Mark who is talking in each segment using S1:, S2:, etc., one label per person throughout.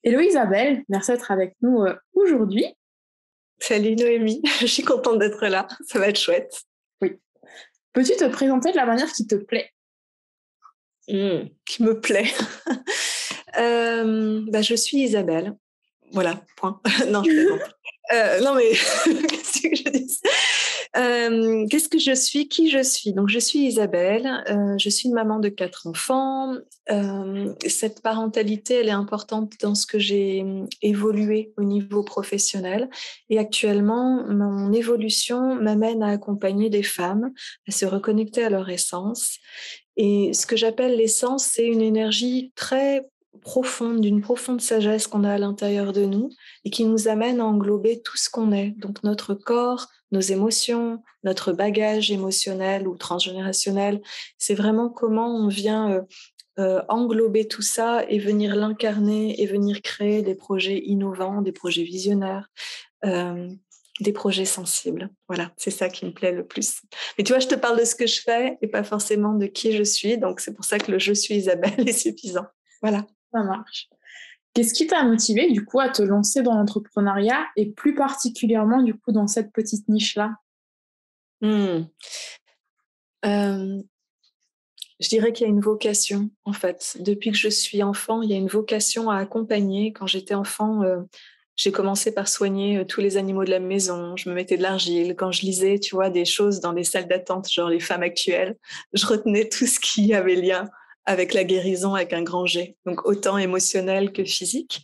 S1: Hello Isabelle, merci d'être avec nous aujourd'hui.
S2: Salut Noémie, je suis contente d'être là, ça va être chouette.
S1: Oui. Peux-tu te présenter de la manière qui te plaît?
S2: Qui me plaît. Je suis Isabelle. Voilà, point. Non, je plaisante. Non, mais qu'est-ce que je dis qu'est-ce que je suis? Qui je suis? Donc, je suis Isabelle. Je suis une maman de 4 enfants. Cette parentalité, elle est importante dans ce que j'ai évolué au niveau professionnel. Et actuellement, mon évolution m'amène à accompagner des femmes à se reconnecter à leur essence. Et ce que j'appelle l'essence, c'est une énergie très profonde, d'une profonde sagesse qu'on a à l'intérieur de nous et qui nous amène à englober tout ce qu'on est. Donc notre corps, nos émotions, notre bagage émotionnel ou transgénérationnel. C'est vraiment comment on vient englober tout ça et venir l'incarner et venir créer des projets innovants, des projets visionnaires. Des projets sensibles. Voilà, c'est ça qui me plaît le plus. Mais tu vois, je te parle de ce que je fais et pas forcément de qui je suis. Donc, c'est pour ça que le je suis Isabelle est suffisant. Voilà.
S1: Ça marche. Qu'est-ce qui t'a motivé du coup à te lancer dans l'entrepreneuriat et plus particulièrement du coup dans cette petite niche-là?
S2: Hmm. Je dirais qu'il y a une vocation, en fait. Depuis que je suis enfant, il y a une vocation à accompagner. Quand j'étais enfant, j'ai commencé par soigner tous les animaux de la maison. Je me mettais de l'argile. Quand je lisais, tu vois, des choses dans les salles d'attente, genre les femmes actuelles, je retenais tout ce qui avait lien avec la guérison avec un grand G. Donc autant émotionnel que physique.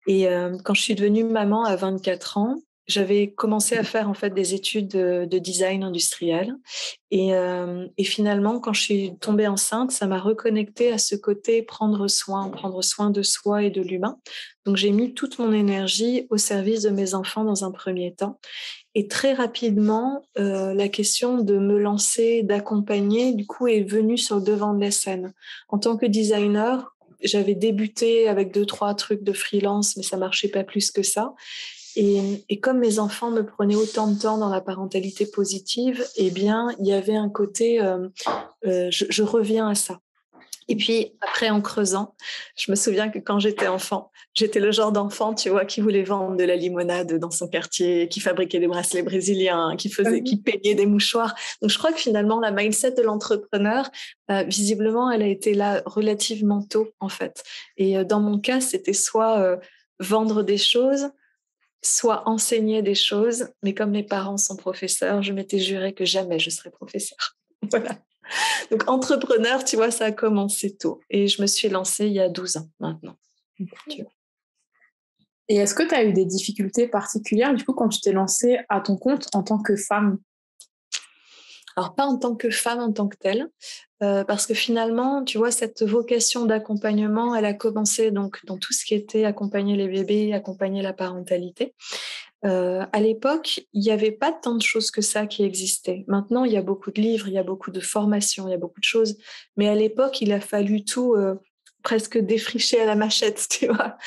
S2: Et quand je suis devenue maman à 24 ans, j'avais commencé à faire en fait des études de design industriel. Et finalement, quand je suis tombée enceinte, ça m'a reconnectée à ce côté prendre soin de soi et de l'humain. Donc j'ai mis toute mon énergie au service de mes enfants dans un premier temps. Et très rapidement, la question de me lancer, d'accompagner, du coup, est venue sur le devant de la scène. En tant que designer, j'avais débuté avec 2, 3 trucs de freelance, mais ça marchait pas plus que ça. Et comme mes enfants me prenaient autant de temps dans la parentalité positive, eh bien, il y avait un côté, je reviens à ça. Et puis après, en creusant, je me souviens que quand j'étais enfant, j'étais le genre d'enfant, tu vois, qui voulait vendre de la limonade dans son quartier, qui fabriquait des bracelets brésiliens, qui peignait des mouchoirs. Donc je crois que finalement, la mindset de l'entrepreneur, visiblement, elle a été là relativement tôt, en fait. Et dans mon cas, c'était soit vendre des choses, soit enseigner des choses. Mais comme mes parents sont professeurs, je m'étais juré que jamais je serais professeur. Voilà. Donc, entrepreneur, tu vois, ça a commencé tôt. Et je me suis lancée il y a 12 ans maintenant.
S1: Et est-ce que tu as eu des difficultés particulières du coup quand tu t'es lancée à ton compte en tant que femme?
S2: Alors, pas en tant que femme en tant que telle, parce que finalement, tu vois, cette vocation d'accompagnement, elle a commencé donc dans tout ce qui était accompagner les bébés, accompagner la parentalité. À l'époque, il n'y avait pas tant de choses que ça qui existaient. Maintenant, il y a beaucoup de livres, il y a beaucoup de formations, il y a beaucoup de choses. Mais à l'époque, il a fallu tout presque défricher à la machette, tu vois.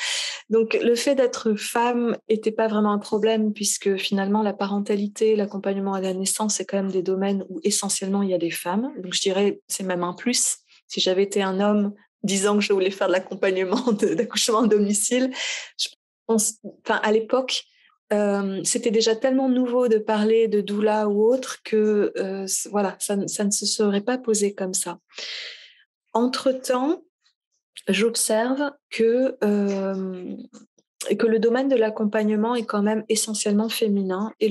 S2: Donc, le fait d'être femme n'était pas vraiment un problème puisque finalement, la parentalité, l'accompagnement à la naissance, c'est quand même des domaines où essentiellement il y a des femmes. Donc, je dirais, c'est même un plus. Si j'avais été un homme disant que je voulais faire de l'accompagnement d'accouchement à domicile, je pense, enfin, à l'époque, c'était déjà tellement nouveau de parler de doula ou autre que voilà, ça ne se serait pas posé comme ça. Entre-temps, j'observe que le domaine de l'accompagnement est quand même essentiellement féminin et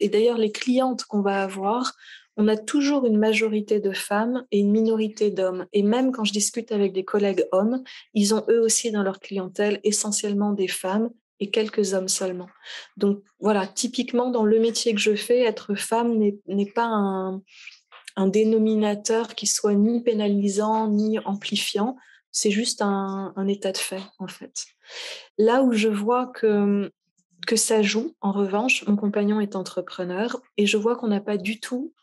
S2: d'ailleurs les clientes qu'on va avoir, on a toujours une majorité de femmes et une minorité d'hommes. Et même quand je discute avec des collègues hommes, ils ont eux aussi dans leur clientèle essentiellement des femmes et quelques hommes seulement. Donc voilà, typiquement dans le métier que je fais, être femme n'est pas un dénominateur qui soit ni pénalisant ni amplifiant. C'est juste un état de fait, en fait. Là où je vois que ça joue, en revanche, mon compagnon est entrepreneur et je vois qu'on n'a pas du tout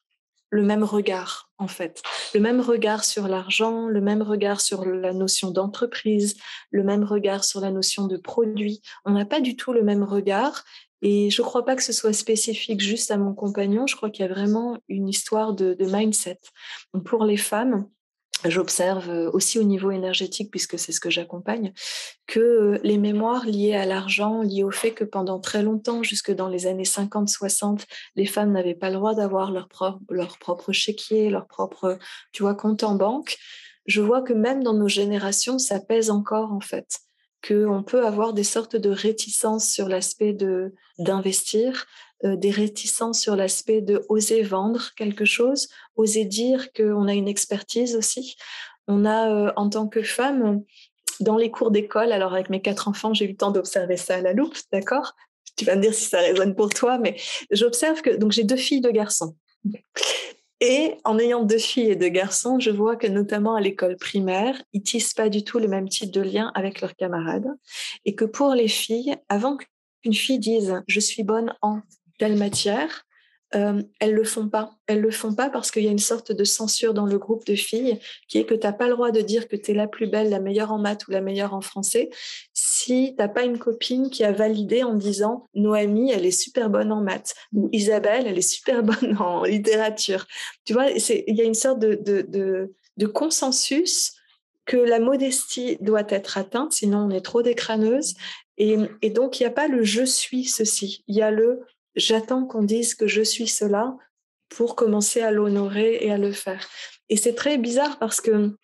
S2: le même regard, en fait. Le même regard sur l'argent, le même regard sur la notion d'entreprise, le même regard sur la notion de produit. On n'a pas du tout le même regard. Et je ne crois pas que ce soit spécifique juste à mon compagnon. Je crois qu'il y a vraiment une histoire de mindset. Donc pour les femmes, j'observe aussi au niveau énergétique, puisque c'est ce que j'accompagne, que les mémoires liées à l'argent, liées au fait que pendant très longtemps, jusque dans les années 50-60, les femmes n'avaient pas le droit d'avoir leur propre chéquier, leur propre, tu vois, compte en banque. Je vois que même dans nos générations, ça pèse encore en fait, qu'on peut avoir des sortes de réticences sur l'aspect d'investir, des réticences sur l'aspect de oser vendre quelque chose, oser dire qu'on a une expertise aussi. On a, en tant que femme, dans les cours d'école, alors avec mes 4 enfants, j'ai eu le temps d'observer ça à la loupe, d'accord? Tu vas me dire si ça résonne pour toi, mais j'observe que, donc j'ai 2 filles, 2 garçons. Et en ayant 2 filles et 2 garçons, je vois que notamment à l'école primaire, ils tissent pas du tout le même type de lien avec leurs camarades. Et que pour les filles, avant qu'une fille dise « je suis bonne en telle matière », elles le font pas. Elles le font pas parce qu'il y a une sorte de censure dans le groupe de filles qui est que t'as pas le droit de dire que tu es la plus belle, la meilleure en maths ou la meilleure en français si t'as pas une copine qui a validé en disant Noémie, elle est super bonne en maths ou Isabelle, elle est super bonne en littérature. Tu vois, il y a une sorte de consensus que la modestie doit être atteinte, sinon on est trop des crâneuses. Et donc, il n'y a pas le « je suis ceci », il y a le « j'attends qu'on dise que je suis cela » pour commencer à l'honorer et à le faire. Et c'est très bizarre parce que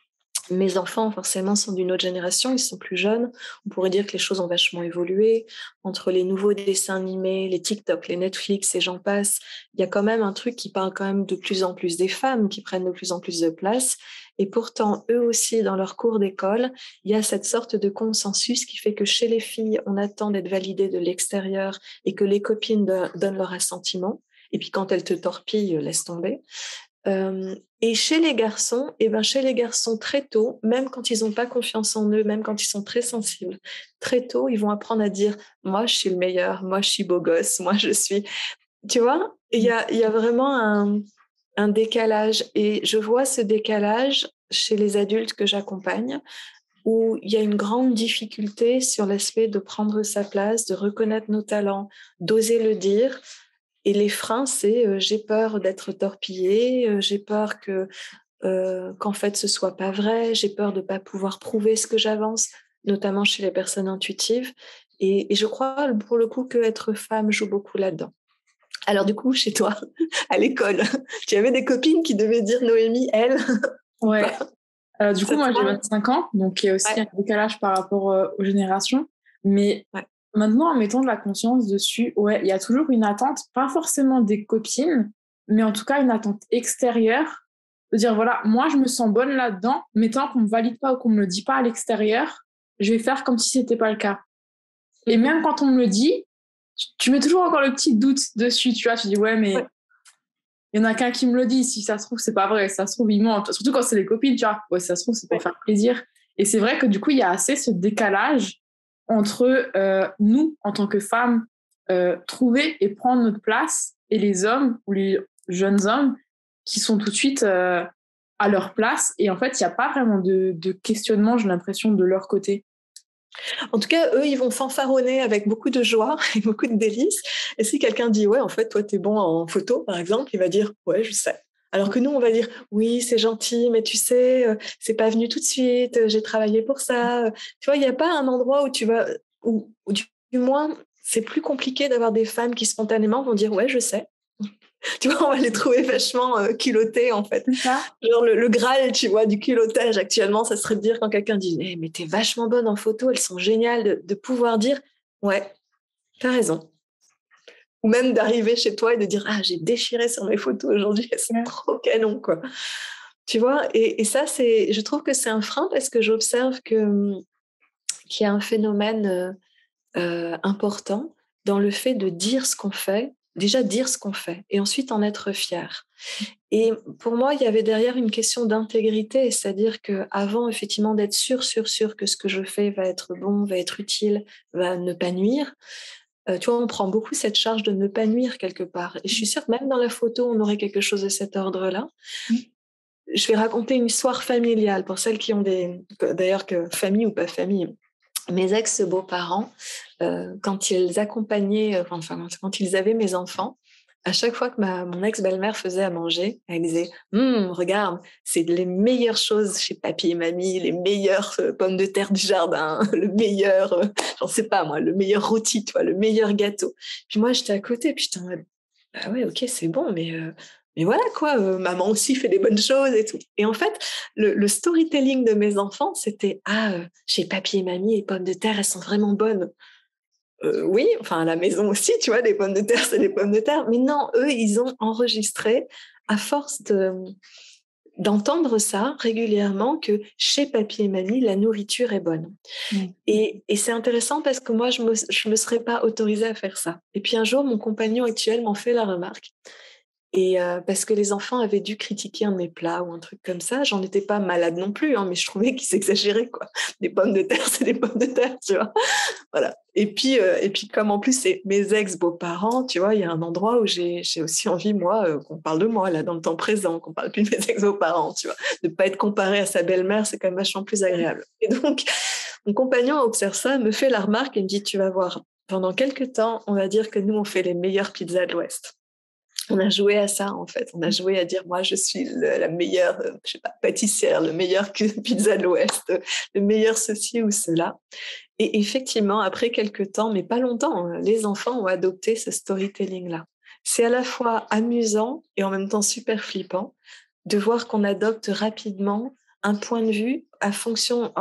S2: mes enfants, forcément, sont d'une autre génération, ils sont plus jeunes. On pourrait dire que les choses ont vachement évolué. Entre les nouveaux dessins animés, les TikTok, les Netflix et j'en passe, il y a quand même un truc qui parle quand même de plus en plus des femmes, qui prennent de plus en plus de place. Et pourtant, eux aussi, dans leur cours d'école, il y a cette sorte de consensus qui fait que chez les filles, on attend d'être validé de l'extérieur et que les copines donnent leur assentiment. Et puis quand elles te torpillent, laisse tomber. Et chez les garçons, chez les garçons très tôt, même quand ils n'ont pas confiance en eux, même quand ils sont très sensibles, très tôt, ils vont apprendre à dire moi je suis le meilleur, moi je suis beau gosse, moi je suis, tu vois, il y a vraiment un décalage et je vois ce décalage chez les adultes que j'accompagne où il y a une grande difficulté sur l'aspect de prendre sa place, de reconnaître nos talents, d'oser le dire. Et les freins, c'est j'ai peur d'être torpillée, j'ai peur qu'en fait ce soit pas vrai, j'ai peur de pas pouvoir prouver ce que j'avance, notamment chez les personnes intuitives. Et je crois pour le coup que être femme joue beaucoup là-dedans. Alors du coup, chez toi, à l'école, tu avais des copines qui devaient dire Noémie, elle.
S1: Ouais. Du coup, moi, j'ai 25 ans, donc il y a aussi un décalage par rapport aux générations. Mais maintenant, en mettant de la conscience dessus, ouais, il y a toujours une attente, pas forcément des copines, mais en tout cas une attente extérieure, de dire, voilà, moi, je me sens bonne là-dedans, mais tant qu'on me valide pas ou qu'on me le dit pas à l'extérieur, je vais faire comme si c'était pas le cas. Et même quand on me le dit, tu mets toujours encore le petit doute dessus, tu vois, tu dis, ouais, mais il y en a qu'un qui me le dit, si ça se trouve, c'est pas vrai, ça se trouve, il ment. Surtout quand c'est les copines, tu vois, ouais, ça se trouve, c'est pour faire plaisir. Et c'est vrai que du coup, il y a assez ce décalage entre nous, en tant que femmes, trouver et prendre notre place, et les hommes ou les jeunes hommes qui sont tout de suite à leur place. Et en fait, il n'y a pas vraiment de questionnement, j'ai l'impression, de leur côté.
S2: En tout cas, eux, ils vont fanfaronner avec beaucoup de joie et beaucoup de délices. Et si quelqu'un dit, ouais, en fait, toi, t'es bon en photo, par exemple, il va dire, ouais, je sais. Alors que nous, on va dire, oui, c'est gentil, mais tu sais, c'est pas venu tout de suite, j'ai travaillé pour ça. Tu vois, il n'y a pas un endroit où tu vas, où du moins, c'est plus compliqué d'avoir des femmes qui spontanément vont dire, ouais, je sais. Tu vois, on va les trouver vachement culottés, en fait. Genre le Graal, tu vois, du culottage actuellement, ça serait de dire quand quelqu'un dit hey, « mais t'es vachement bonne en photo, elles sont géniales », de pouvoir dire « ouais, t'as raison ». Ou même d'arriver chez toi et de dire « ah, j'ai déchiré sur mes photos aujourd'hui, elles sont trop canon, quoi ». Tu vois, et ça, je trouve que c'est un frein parce que j'observe qu'il y a un phénomène important dans le fait de dire ce qu'on fait, déjà dire ce qu'on fait, et ensuite en être fier. Et pour moi, il y avait derrière une question d'intégrité, c'est-à-dire qu'avant, effectivement, d'être sûr que ce que je fais va être bon, va être utile, va ne pas nuire, tu vois, on prend beaucoup cette charge de ne pas nuire quelque part. Et je suis sûre que même dans la photo, on aurait quelque chose de cet ordre-là. Je vais raconter une histoire familiale pour celles qui ont d'ailleurs, que famille ou pas famille, mes ex-beaux-parents, quand ils accompagnaient, quand ils avaient mes enfants, à chaque fois que mon ex-belle-mère faisait à manger, elle disait regarde, c'est les meilleures choses chez papy et mamie, les meilleures pommes de terre du jardin, le meilleur, j'en sais pas moi, le meilleur rôti, toi, le meilleur gâteau. Puis moi, j'étais à côté, puis j'étais en mode, bah ouais, ok, c'est bon, mais voilà quoi, maman aussi fait des bonnes choses et tout. Et en fait, le storytelling de mes enfants, c'était chez papy et mamie, les pommes de terre, elles sont vraiment bonnes. Oui, enfin à la maison aussi, tu vois, des pommes de terre, c'est des pommes de terre. Mais non, eux, ils ont enregistré à force d'entendre ça régulièrement que chez papy et mamie, la nourriture est bonne. Et c'est intéressant parce que moi, je me serais pas autorisée à faire ça. Et puis un jour, mon compagnon actuel m'en fait la remarque. Et parce que les enfants avaient dû critiquer un de mes plats ou un truc comme ça. J'en étais pas malade non plus, hein, mais je trouvais qu'ils s'exagéraient, quoi. Des pommes de terre, c'est des pommes de terre, tu vois. Voilà. Et puis comme en plus, c'est mes ex-beaux-parents, tu vois, il y a un endroit où j'ai aussi envie, moi, qu'on parle de moi, là, dans le temps présent, qu'on parle plus de mes ex-beaux-parents, tu vois. De pas être comparé à sa belle-mère, c'est quand même vachement plus agréable. Et donc, mon compagnon observe ça, me fait la remarque et me dit, tu vas voir, pendant quelques temps, on va dire que nous, on fait les meilleures pizzas de l'Ouest. On a joué à ça, en fait. On a joué à dire, moi, je suis la meilleure, je sais pas, pâtissière, le meilleur pizza de l'Ouest, le meilleur ceci ou cela. Et effectivement, après quelques temps, mais pas longtemps, les enfants ont adopté ce storytelling-là. C'est à la fois amusant et en même temps super flippant de voir qu'on adopte rapidement un point de vue en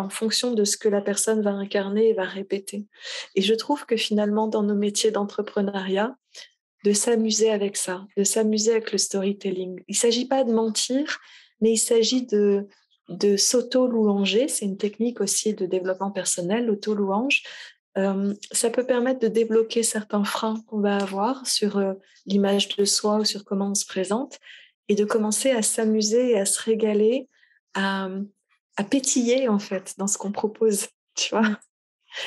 S2: fonction de ce que la personne va incarner et va répéter. Et je trouve que finalement, dans nos métiers d'entrepreneuriat, de s'amuser avec ça, de s'amuser avec le storytelling. Il ne s'agit pas de mentir, mais il s'agit de s'auto-louanger. C'est une technique aussi de développement personnel, l'auto-louange. Ça peut permettre de débloquer certains freins qu'on va avoir sur l'image de soi ou sur comment on se présente et de commencer à s'amuser et à se régaler, à, à pétiller en fait dans ce qu'on propose, tu vois,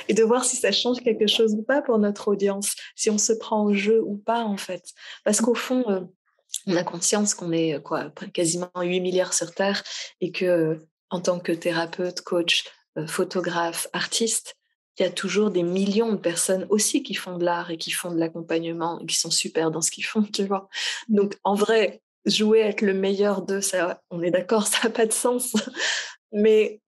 S2: et de voir si ça change quelque chose ou pas pour notre audience, si on se prend au jeu ou pas en fait. Parce qu'au fond, on a conscience qu'on est quasiment 8 milliards sur Terre et que en tant que thérapeute, coach, photographe, artiste, il y a toujours des millions de personnes aussi qui font de l'art et qui font de l'accompagnement et qui sont super dans ce qu'ils font, tu vois. Donc en vrai, jouer à être le meilleur d'eux, ça, on est d'accord, ça n'a pas de sens. Mais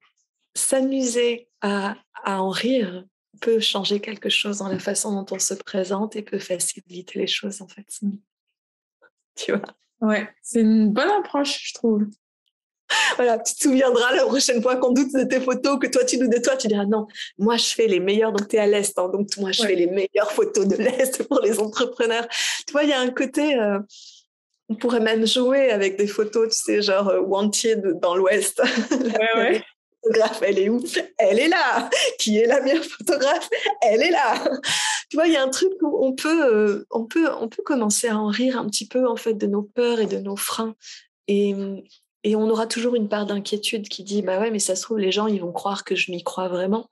S2: s'amuser à en rire peut changer quelque chose dans la façon dont on se présente et peut faciliter les choses, en fait. Tu vois?
S1: Ouais, c'est une bonne approche, je trouve.
S2: Voilà, tu te souviendras la prochaine fois qu'on doute de tes photos, que toi tu doutes de toi, tu diras non, moi je fais les meilleures, donc tu es à l'Est, hein, donc moi je fais les meilleures photos de l'Est pour les entrepreneurs. Tu vois, il y a un côté, on pourrait même jouer avec des photos, tu sais, genre Wanted dans l'Ouest.
S1: Ouais.
S2: Photographe, elle est où? Elle est là. Qui est la meilleure photographe? Elle est là. Tu vois, il y a un truc où on peut commencer à en rire un petit peu en fait de nos peurs et de nos freins. Et, et on aura toujours une part d'inquiétude qui dit bah ouais, mais ça se trouve les gens ils vont croire que je m'y crois vraiment.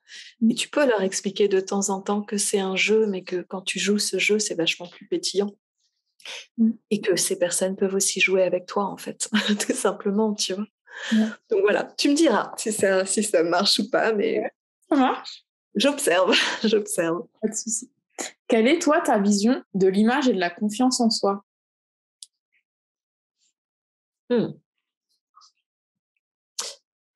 S2: Et tu peux leur expliquer de temps en temps que c'est un jeu, mais que quand tu joues ce jeu, c'est vachement plus pétillant. Et que ces personnes peuvent aussi jouer avec toi en fait, tout simplement, tu vois. Donc voilà, tu me diras si ça marche ou pas, mais
S1: ça marche.
S2: J'observe.
S1: Pas de souci. Quelle est, toi, ta vision de l'image et de la confiance en soi?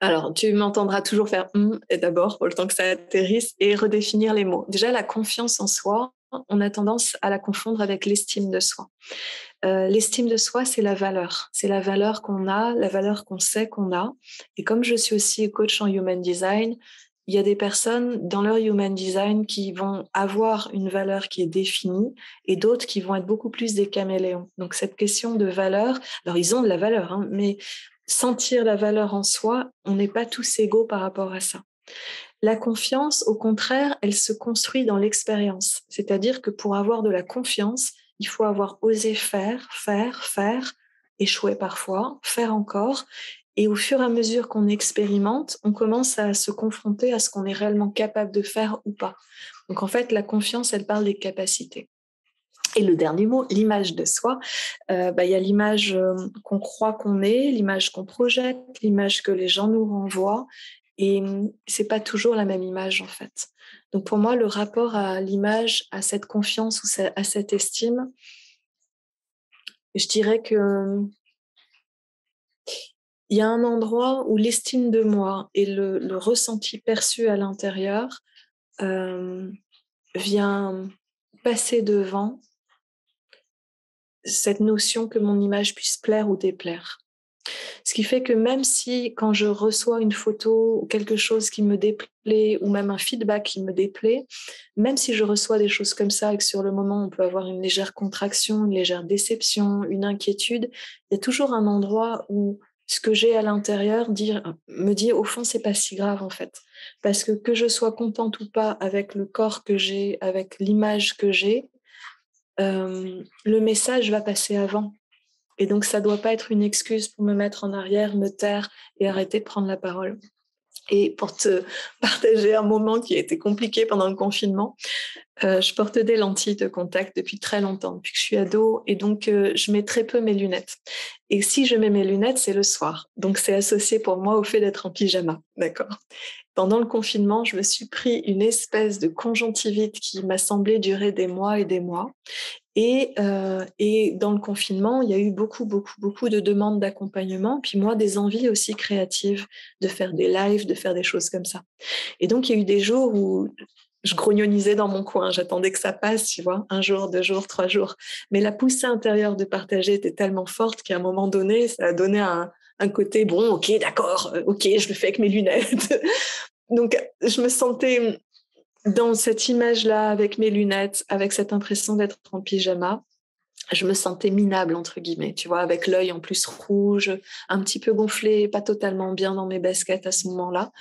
S2: Alors, tu m'entendras toujours faire et d'abord, pour le temps que ça atterrisse, et redéfinir les mots. Déjà, la confiance en soi, on a tendance à la confondre avec l'estime de soi. L'estime de soi, c'est la valeur. C'est la valeur qu'on a, la valeur qu'on sait qu'on a. Et comme je suis aussi coach en Human Design, il y a des personnes dans leur Human Design qui vont avoir une valeur qui est définie et d'autres qui vont être beaucoup plus des caméléons. Donc cette question de valeur, alors ils ont de la valeur, hein, mais sentir la valeur en soi, on n'est pas tous égaux par rapport à ça. La confiance, au contraire, elle se construit dans l'expérience. C'est-à-dire que pour avoir de la confiance, il faut avoir osé faire, échouer parfois, faire encore. Et au fur et à mesure qu'on expérimente, on commence à se confronter à ce qu'on est réellement capable de faire ou pas. Donc en fait, la confiance, elle parle des capacités. Et le dernier mot, l'image de soi, y a l'image qu'on croit qu'on est, l'image qu'on projette, l'image que les gens nous renvoient. Et c'est pas toujours la même image en fait. Donc pour moi, le rapport à l'image, à cette confiance ou à cette estime, je dirais que il y a un endroit où l'estime de moi et le ressenti perçu à l'intérieur vient passer devant cette notion que mon image puisse plaire ou déplaire. Ce qui fait que même si quand je reçois une photo ou quelque chose qui me déplaît ou même un feedback qui me déplaît, même si je reçois des choses comme ça et que sur le moment on peut avoir une légère contraction, une légère déception, une inquiétude, il y a toujours un endroit où ce que j'ai à l'intérieur me dit au fond c'est pas si grave en fait. Parce que je sois contente ou pas avec le corps que j'ai, avec l'image que j'ai, le message va passer avant. Et donc, ça ne doit pas être une excuse pour me mettre en arrière, me taire et arrêter de prendre la parole. Et pour te partager un moment qui a été compliqué pendant le confinement, je porte des lentilles de contact depuis très longtemps, depuis que je suis ado, et donc je mets très peu mes lunettes. Et si je mets mes lunettes, c'est le soir. Donc, c'est associé pour moi au fait d'être en pyjama, d'accord? Pendant le confinement, je me suis pris une espèce de conjonctivite qui m'a semblé durer des mois et des mois. Et dans le confinement, il y a eu beaucoup, beaucoup, beaucoup de demandes d'accompagnement, puis moi, des envies aussi créatives de faire des lives, de faire des choses comme ça. Et donc, il y a eu des jours où je grognonisais dans mon coin, j'attendais que ça passe, tu vois, 1 jour, 2 jours, 3 jours. Mais la poussée intérieure de partager était tellement forte qu'à un moment donné, ça a donné un côté, bon, ok, d'accord, ok, je le fais avec mes lunettes. Donc, je me sentais dans cette image-là, avec mes lunettes, avec cette impression d'être en pyjama, je me sentais minable, entre guillemets, tu vois, avec l'œil en plus rouge, un petit peu gonflé, pas totalement bien dans mes baskets à ce moment-là.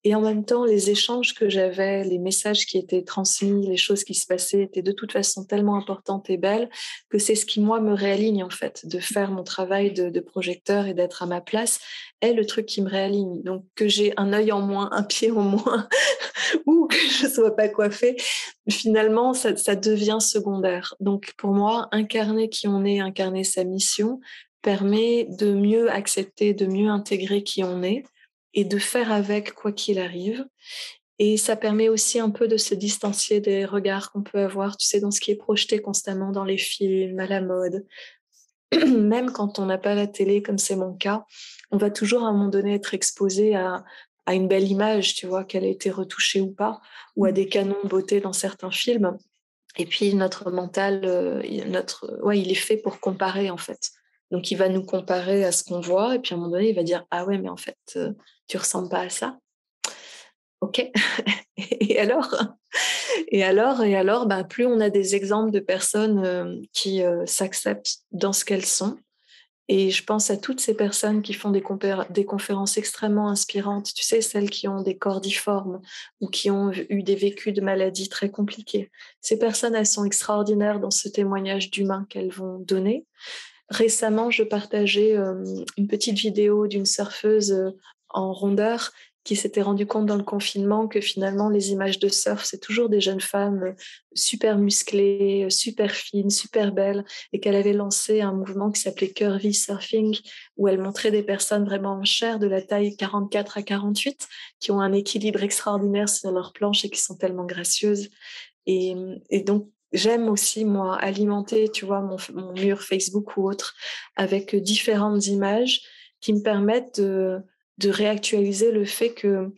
S2: Et en même temps, les échanges que j'avais, les messages qui étaient transmis, les choses qui se passaient étaient de toute façon tellement importantes et belles que c'est ce qui, moi, me réaligne, en fait, de faire mon travail de projecteur et d'être à ma place est le truc qui me réaligne. Donc, que j'ai un œil en moins, un pied en moins, ou que je sois pas coiffée, finalement, ça devient secondaire. Donc, pour moi, incarner qui on est, incarner sa mission, permet de mieux accepter, de mieux intégrer qui on est et de faire avec quoi qu'il arrive. Et ça permet aussi un peu de se distancier des regards qu'on peut avoir, tu sais, dans ce qui est projeté constamment dans les films, à la mode. Même quand on n'a pas la télé, comme c'est mon cas, on va toujours à un moment donné être exposé à une belle image, tu vois, qu'elle a été retouchée ou pas, ou à des canons de beauté dans certains films. Et puis notre mental, il est fait pour comparer en fait. Donc il va nous comparer à ce qu'on voit, et puis à un moment donné, il va dire ah ouais, mais en fait, tu ressembles pas à ça. Ok. Et alors? Et alors, ben, plus on a des exemples de personnes qui s'acceptent dans ce qu'elles sont. Et je pense à toutes ces personnes qui font des conférences extrêmement inspirantes, tu sais, celles qui ont des corps difformes ou qui ont eu des vécus de maladies très compliquées. Ces personnes, elles sont extraordinaires dans ce témoignage d'humain qu'elles vont donner. Récemment, je partageais une petite vidéo d'une surfeuse en rondeur qui s'était rendu compte dans le confinement que finalement les images de surf, c'est toujours des jeunes femmes super musclées, super fines, super belles, et qu'elle avait lancé un mouvement qui s'appelait Curvy Surfing, où elle montrait des personnes vraiment en chair de la taille 44 à 48, qui ont un équilibre extraordinaire sur leur planche et qui sont tellement gracieuses. Et donc, j'aime aussi, moi, alimenter, tu vois, mon mur Facebook ou autre avec différentes images qui me permettent de réactualiser le fait que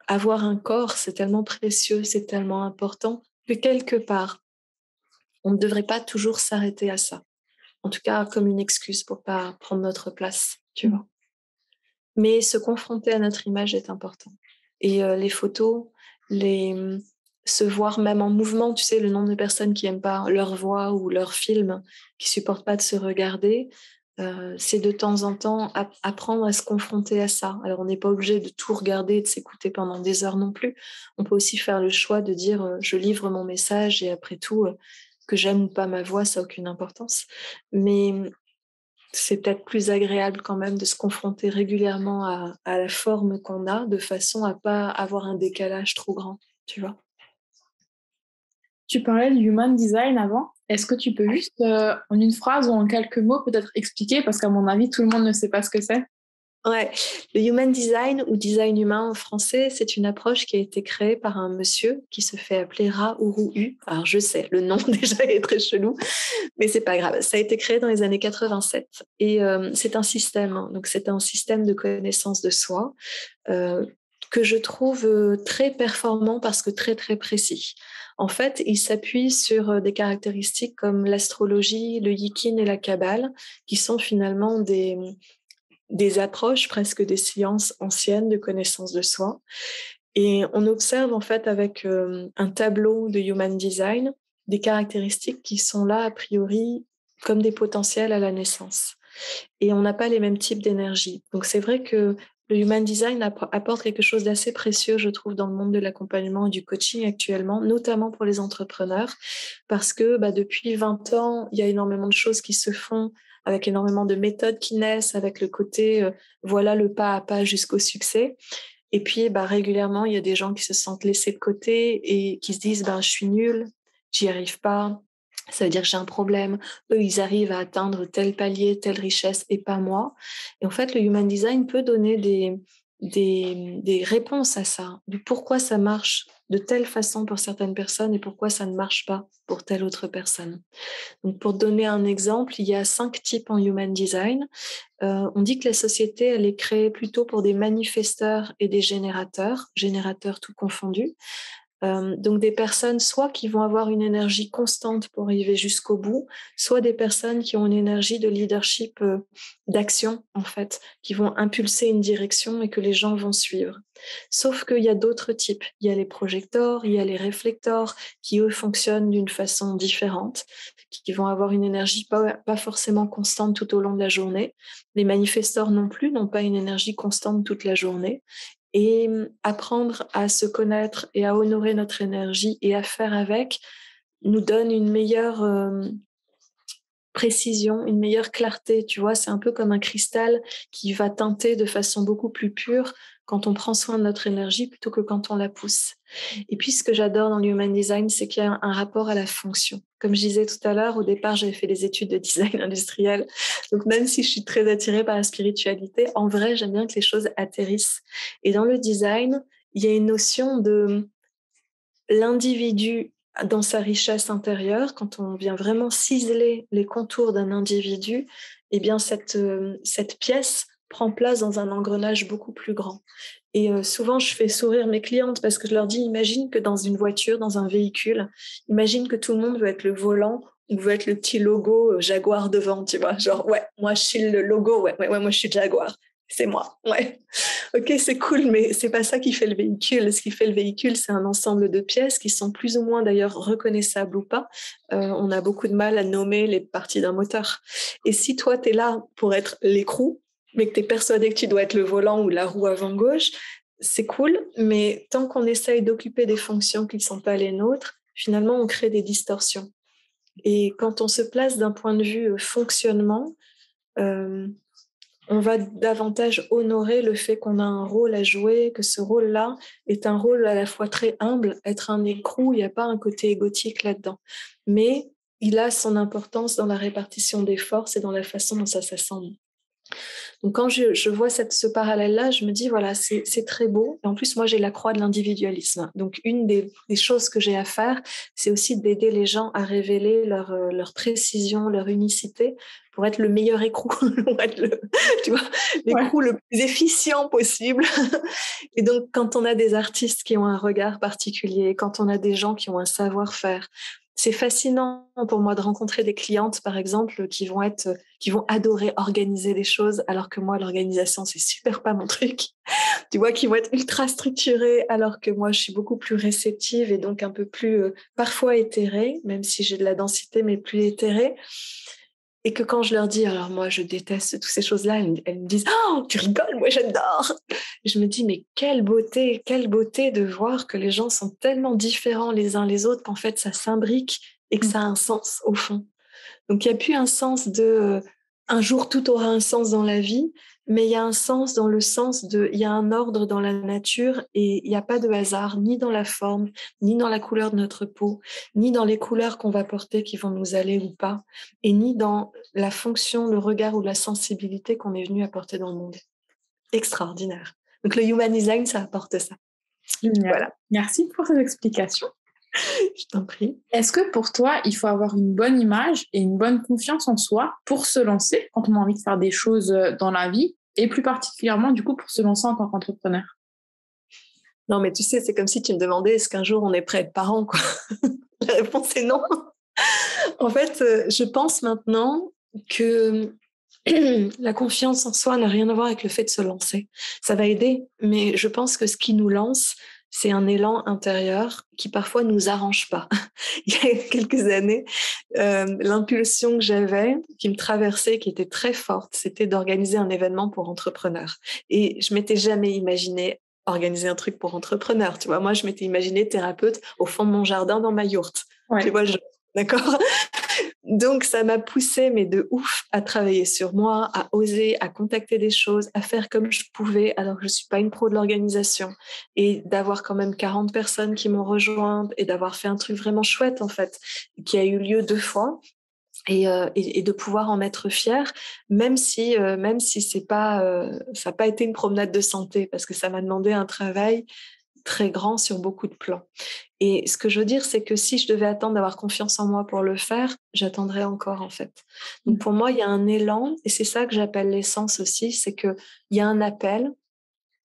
S2: avoir un corps, c'est tellement précieux, c'est tellement important que quelque part, on ne devrait pas toujours s'arrêter à ça. En tout cas, comme une excuse pour pas prendre notre place, tu vois. Mais se confronter à notre image est important. Et les photos, se voir même en mouvement, tu sais, le nombre de personnes qui n'aiment pas leur voix ou leur film, qui supportent pas de se regarder, c'est de temps en temps apprendre à se confronter à ça. Alors, on n'est pas obligé de tout regarder, de s'écouter pendant des heures non plus. On peut aussi faire le choix de dire je livre mon message et après tout, que j'aime ou pas ma voix, ça n'a aucune importance. Mais c'est peut-être plus agréable quand même de se confronter régulièrement à la forme qu'on a, de façon à pas avoir un décalage trop grand, tu vois.
S1: Tu parlais du human design avant. Est-ce que tu peux juste, en une phrase ou en quelques mots, peut-être expliquer, parce qu'à mon avis, tout le monde ne sait pas ce que c'est.
S2: Ouais, le human design ou design humain en français, c'est une approche qui a été créée par un monsieur qui se fait appeler Ra-Uru-U. Alors je sais, le nom déjà est très chelou, mais c'est pas grave. Ça a été créé dans les années 87 et c'est un système. Donc c'est un système de connaissance de soi euh, que je trouve très performant parce que très très précis. En fait, il s'appuie sur des caractéristiques comme l'astrologie, le yikin et la kabbale, qui sont finalement des approches, presque des sciences anciennes de connaissance de soi. Et on observe en fait avec un tableau de Human Design des caractéristiques qui sont là a priori comme des potentiels à la naissance. Et on n'a pas les mêmes types d'énergie. Donc c'est vrai que le Human Design apporte quelque chose d'assez précieux, je trouve, dans le monde de l'accompagnement et du coaching actuellement, notamment pour les entrepreneurs, parce que depuis 20 ans, il y a énormément de choses qui se font avec énormément de méthodes qui naissent, avec le côté voilà le pas à pas jusqu'au succès. Et puis régulièrement, il y a des gens qui se sentent laissés de côté et qui se disent je suis nulle, j'y arrive pas, ça veut dire que j'ai un problème. Eux, ils arrivent à atteindre tel palier, telle richesse et pas moi. Et en fait, le Human Design peut donner des réponses à ça, du pourquoi ça marche de telle façon pour certaines personnes et pourquoi ça ne marche pas pour telle autre personne. Donc, pour donner un exemple, il y a 5 types en Human Design. On dit que la société, elle est créée plutôt pour des manifesteurs et des générateurs tout confondus. Donc des personnes soit qui vont avoir une énergie constante pour arriver jusqu'au bout, soit des personnes qui ont une énergie de leadership, d'action en fait, qui vont impulser une direction et que les gens vont suivre. Sauf qu'il y a d'autres types. Il y a les projecteurs, il y a les réflecteurs qui eux fonctionnent d'une façon différente, qui vont avoir une énergie pas forcément constante tout au long de la journée. Les manifesteurs non plus n'ont pas une énergie constante toute la journée. Et apprendre à se connaître et à honorer notre énergie et à faire avec nous donne une meilleure précision, une meilleure clarté. Tu vois, c'est un peu comme un cristal qui va teinter de façon beaucoup plus pure quand on prend soin de notre énergie plutôt que quand on la pousse. Et puis, ce que j'adore dans le Human Design, c'est qu'il y a un rapport à la fonction. Comme je disais tout à l'heure, au départ, j'avais fait des études de design industriel. Donc, même si je suis très attirée par la spiritualité, en vrai, j'aime bien que les choses atterrissent. Et dans le design, il y a une notion de l'individu dans sa richesse intérieure, quand on vient vraiment ciseler les contours d'un individu, eh bien cette pièce prend place dans un engrenage beaucoup plus grand. Et souvent, je fais sourire mes clientes parce que je leur dis, imagine que dans une voiture, dans un véhicule, imagine que tout le monde veut être le volant ou veut être le petit logo Jaguar devant, tu vois. Genre, ouais, moi, je suis le logo, ouais, moi, je suis Jaguar. C'est moi, ouais. Ok, c'est cool, mais c'est pas ça qui fait le véhicule. Ce qui fait le véhicule, c'est un ensemble de pièces qui sont plus ou moins d'ailleurs reconnaissables ou pas. On a beaucoup de mal à nommer les parties d'un moteur. Et si toi, tu es là pour être l'écrou, mais que tu es persuadé que tu dois être le volant ou la roue avant gauche, c'est cool, mais tant qu'on essaye d'occuper des fonctions qui ne sont pas les nôtres, finalement, on crée des distorsions. Et quand on se place d'un point de vue fonctionnement, on va davantage honorer le fait qu'on a un rôle à jouer, que ce rôle-là est un rôle à la fois très humble. Être un écrou, il n'y a pas un côté égotique là-dedans. Mais il a son importance dans la répartition des forces et dans la façon dont ça s'assemble. Donc quand je vois ce parallèle-là, je me dis, voilà, c'est très beau. Et en plus, moi, j'ai la croix de l'individualisme. Donc une des choses que j'ai à faire, c'est aussi d'aider les gens à révéler leur précision, leur unicité, pour être le meilleur écrou, pour être tu vois, l'écrou le plus efficient possible. Et donc, quand on a des artistes qui ont un regard particulier, quand on a des gens qui ont un savoir-faire, c'est fascinant pour moi de rencontrer des clientes, par exemple, qui vont adorer organiser des choses, alors que moi, l'organisation, c'est super pas mon truc. Tu vois, qui vont être ultra structurées, alors que moi, je suis beaucoup plus réceptive et donc un peu plus, parfois éthérée, même si j'ai de la densité, mais plus éthérée. Et que quand je leur dis, alors moi, je déteste toutes ces choses-là, elles me disent, oh, tu rigoles, moi, j'adore. Et je me dis, mais quelle beauté de voir que les gens sont tellement différents les uns les autres qu'en fait, ça s'imbrique et que ça a un sens au fond. Donc, il n'y a plus un sens de un jour tout aura un sens dans la vie, mais il y a un sens dans le sens de il y a un ordre dans la nature et il n'y a pas de hasard, ni dans la forme, ni dans la couleur de notre peau, ni dans les couleurs qu'on va porter qui vont nous aller ou pas, et ni dans la fonction, le regard ou la sensibilité qu'on est venu apporter dans le monde. extraordinaire. Donc, le Human Design, ça apporte ça.
S1: Voilà. Merci pour ces explications.
S2: Je t'en prie.
S1: Est-ce que pour toi, il faut avoir une bonne image et une bonne confiance en soi pour se lancer quand on a envie de faire des choses dans la vie et plus particulièrement, du coup, pour se lancer en tant qu'entrepreneur?
S2: Non, mais tu sais, c'est comme si tu me demandais est-ce qu'un jour on est prêt à être parent, quoi. La réponse est non. En fait, je pense maintenant que la confiance en soi n'a rien à voir avec le fait de se lancer. Ça va aider, mais je pense que ce qui nous lance, c'est un élan intérieur qui parfois nous arrange pas. Il y a quelques années, l'impulsion que j'avais, qui me traversait, qui était très forte, c'était d'organiser un événement pour entrepreneurs. Et je m'étais jamais imaginé organiser un truc pour entrepreneurs. Tu vois, moi, je m'étais imaginé thérapeute au fond de mon jardin dans ma yourte.
S1: Ouais.
S2: Tu vois, d'accord? Donc, ça m'a poussée, mais de ouf, à travailler sur moi, à oser, à contacter des choses, à faire comme je pouvais, alors que je suis pas une pro de l'organisation. Et d'avoir quand même 40 personnes qui m'ont rejointe et d'avoir fait un truc vraiment chouette, en fait, qui a eu lieu 2 fois. Et de pouvoir en être fière, même si c'est pas, ça n'a pas été une promenade de santé, parce que ça m'a demandé un travail très grand sur beaucoup de plans. Et ce que je veux dire, c'est que si je devais attendre d'avoir confiance en moi pour le faire, j'attendrais encore, en fait. Donc pour moi, il y a un élan, et c'est ça que j'appelle l'essence aussi, c'est qu'il y a un appel,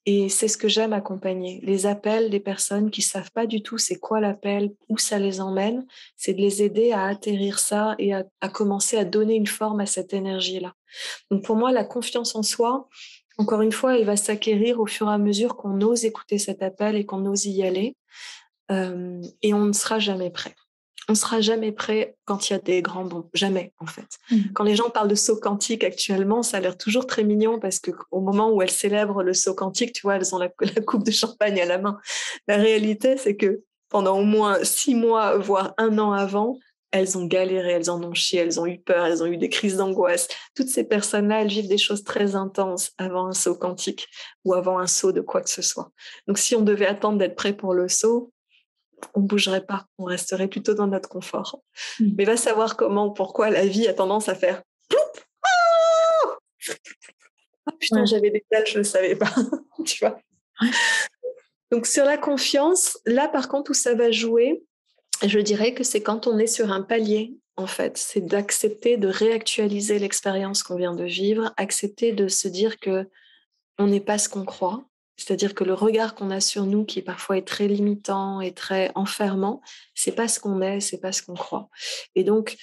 S2: et c'est ce que j'aime accompagner. Les appels des personnes qui savent pas du tout c'est quoi l'appel, où ça les emmène, c'est de les aider à atterrir ça et à commencer à donner une forme à cette énergie-là. Donc pour moi, la confiance en soi, encore une fois, elle va s'acquérir au fur et à mesure qu'on ose écouter cet appel et qu'on ose y aller. Et on ne sera jamais prêt. On ne sera jamais prêt quand il y a des grands bons. Jamais, en fait. Quand les gens parlent de saut quantique actuellement, ça a l'air toujours très mignon parce qu'au moment où elles célèbrent le saut quantique, tu vois, elles ont la coupe de champagne à la main. La réalité, c'est que pendant au moins 6 mois, voire 1 an avant, elles ont galéré, elles en ont chié, elles ont eu peur, elles ont eu des crises d'angoisse. Toutes ces personnes-là, elles vivent des choses très intenses avant un saut quantique ou avant un saut de quoi que ce soit. Donc, si on devait attendre d'être prêt pour le saut, on bougerait pas, on resterait plutôt dans notre confort. Mais va savoir comment, pourquoi la vie a tendance à faire ploup, ah putain, j'avais des ailes, je ne savais pas, tu vois. Donc sur la confiance, là par contre où ça va jouer, je dirais que c'est quand on est sur un palier, en fait, c'est d'accepter de réactualiser l'expérience qu'on vient de vivre, accepter de se dire que on n'est pas ce qu'on croit. C'est-à-dire que le regard qu'on a sur nous, qui parfois est très limitant et très enfermant, c'est pas ce qu'on est, c'est pas ce qu'on croit. Et donc,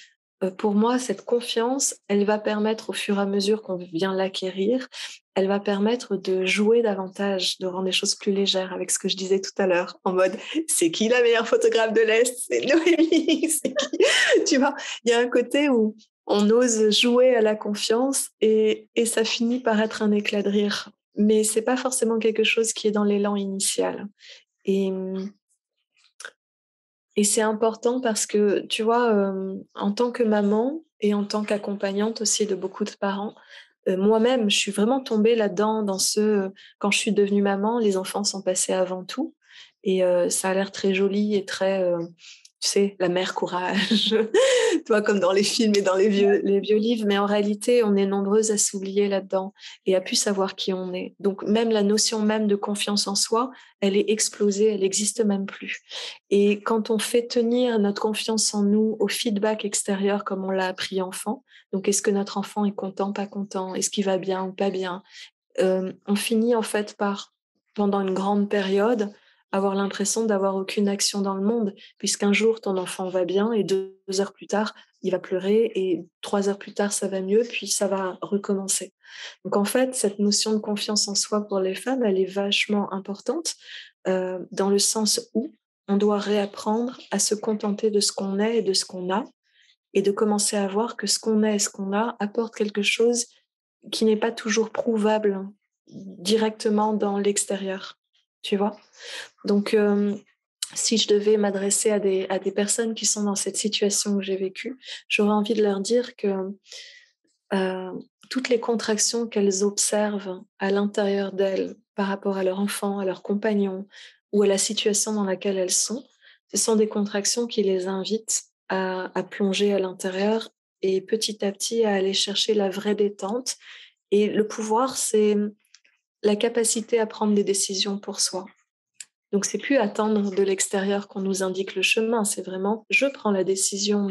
S2: pour moi, cette confiance, elle va permettre au fur et à mesure qu'on vient l'acquérir, elle va permettre de jouer davantage, de rendre les choses plus légères avec ce que je disais tout à l'heure, en mode, c'est qui la meilleure photographe de l'Est? C'est Noémie, c'est qui? Tu vois, il y a un côté où on ose jouer à la confiance et ça finit par être un éclat de rire. Mais c'est pas forcément quelque chose qui est dans l'élan initial. Et c'est important parce que, tu vois, en tant que maman et en tant qu'accompagnante aussi de beaucoup de parents, moi-même, je suis vraiment tombée là-dedans, quand je suis devenue maman, les enfants sont passés avant tout. Et ça a l'air très joli et très, tu sais, la mère courage, tu vois, comme dans les films et dans les vieux livres. Mais en réalité, on est nombreuses à s'oublier là-dedans et à plus savoir qui on est. Donc même la notion même de confiance en soi, elle est explosée, elle n'existe même plus. Et quand on fait tenir notre confiance en nous au feedback extérieur comme on l'a appris enfant, donc est-ce que notre enfant est content, pas content, est-ce qu'il va bien ou pas bien, on finit en fait par, pendant une grande période, avoir l'impression d'avoir aucune action dans le monde, puisqu'un jour ton enfant va bien et 2 heures plus tard il va pleurer et 3 heures plus tard ça va mieux, puis ça va recommencer. Donc en fait, cette notion de confiance en soi pour les femmes, elle est vachement importante, dans le sens où on doit réapprendre à se contenter de ce qu'on est et de ce qu'on a, et de commencer à voir que ce qu'on est et ce qu'on a apporte quelque chose qui n'est pas toujours prouvable directement dans l'extérieur, tu vois. Donc, si je devais m'adresser à des personnes qui sont dans cette situation que j'ai vécue, j'aurais envie de leur dire que toutes les contractions qu'elles observent à l'intérieur d'elles par rapport à leur enfant, à leur compagnon ou à la situation dans laquelle elles sont, ce sont des contractions qui les invitent à plonger à l'intérieur et petit à petit à aller chercher la vraie détente. Et le pouvoir, la capacité à prendre des décisions pour soi. Donc, c'est plus attendre de l'extérieur qu'on nous indique le chemin. C'est vraiment, je prends la décision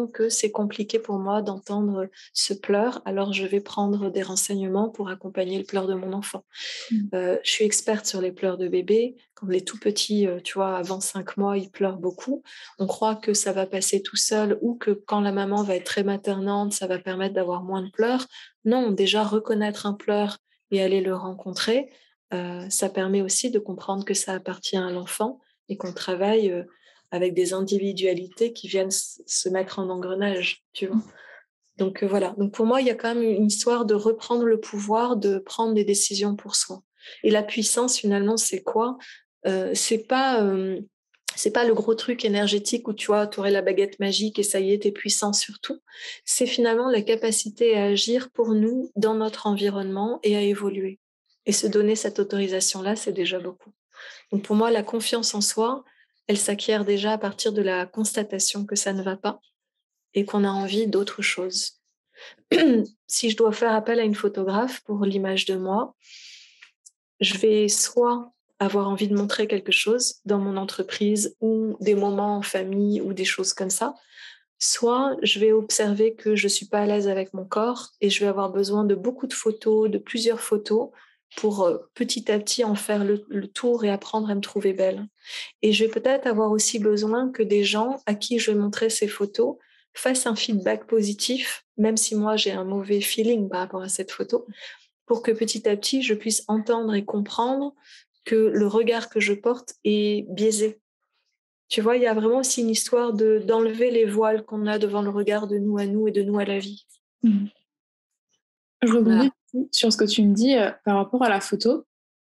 S2: que c'est compliqué pour moi d'entendre ce pleur. Alors, je vais prendre des renseignements pour accompagner le pleur de mon enfant. Je suis experte sur les pleurs de bébé. Quand les tout petits, tu vois, avant 5 mois, ils pleurent beaucoup. On croit que ça va passer tout seul ou que quand la maman va être très maternante, ça va permettre d'avoir moins de pleurs. Non, déjà reconnaître un pleur et aller le rencontrer, ça permet aussi de comprendre que ça appartient à l'enfant et qu'on travaille avec des individualités qui viennent se mettre en engrenage, tu vois. Donc voilà. Donc pour moi, il y a quand même une histoire de reprendre le pouvoir, de prendre des décisions pour soi. Et la puissance, finalement, c'est quoi? C'est pas le gros truc énergétique où tu vois, tu aurais la baguette magique et ça y est, t'es puissant sur tout. C'est finalement la capacité à agir pour nous dans notre environnement et à évoluer. Et se donner cette autorisation-là, c'est déjà beaucoup. Donc pour moi, la confiance en soi, elle s'acquiert déjà à partir de la constatation que ça ne va pas et qu'on a envie d'autre chose. Si je dois faire appel à une photographe pour l'image de moi, je vais soit avoir envie de montrer quelque chose dans mon entreprise ou des moments en famille ou des choses comme ça, soit je vais observer que je ne suis pas à l'aise avec mon corps et je vais avoir besoin de beaucoup de photos, de plusieurs photos pour petit à petit en faire le tour et apprendre à me trouver belle. Et je vais peut-être avoir aussi besoin que des gens à qui je vais montrer ces photos fassent un feedback positif, même si moi j'ai un mauvais feeling par rapport à cette photo, pour que petit à petit je puisse entendre et comprendre que le regard que je porte est biaisé. Tu vois, il y a vraiment aussi une histoire d'enlever les voiles qu'on a devant le regard de nous à nous et de nous à la vie.
S1: Je rebondis sur ce que tu me dis par rapport à la photo.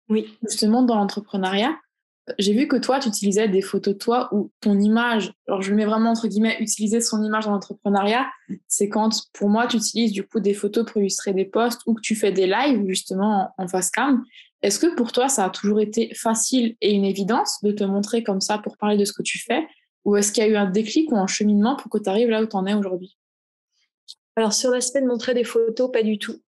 S2: Oui.
S1: Justement, dans l'entrepreneuriat, j'ai vu que toi, tu utilisais des photos de toi ou ton image, alors je le mets vraiment entre guillemets, utiliser son image dans l'entrepreneuriat, c'est quand, pour moi, tu utilises du coup des photos pour illustrer des posts ou que tu fais des lives justement en face cam. Est-ce que pour toi, ça a toujours été facile et une évidence de te montrer comme ça pour parler de ce que tu fais, ou est-ce qu'il y a eu un déclic ou un cheminement pour que tu arrives là où tu en es aujourd'hui?
S2: Alors, sur l'aspect de montrer des photos, pas du tout.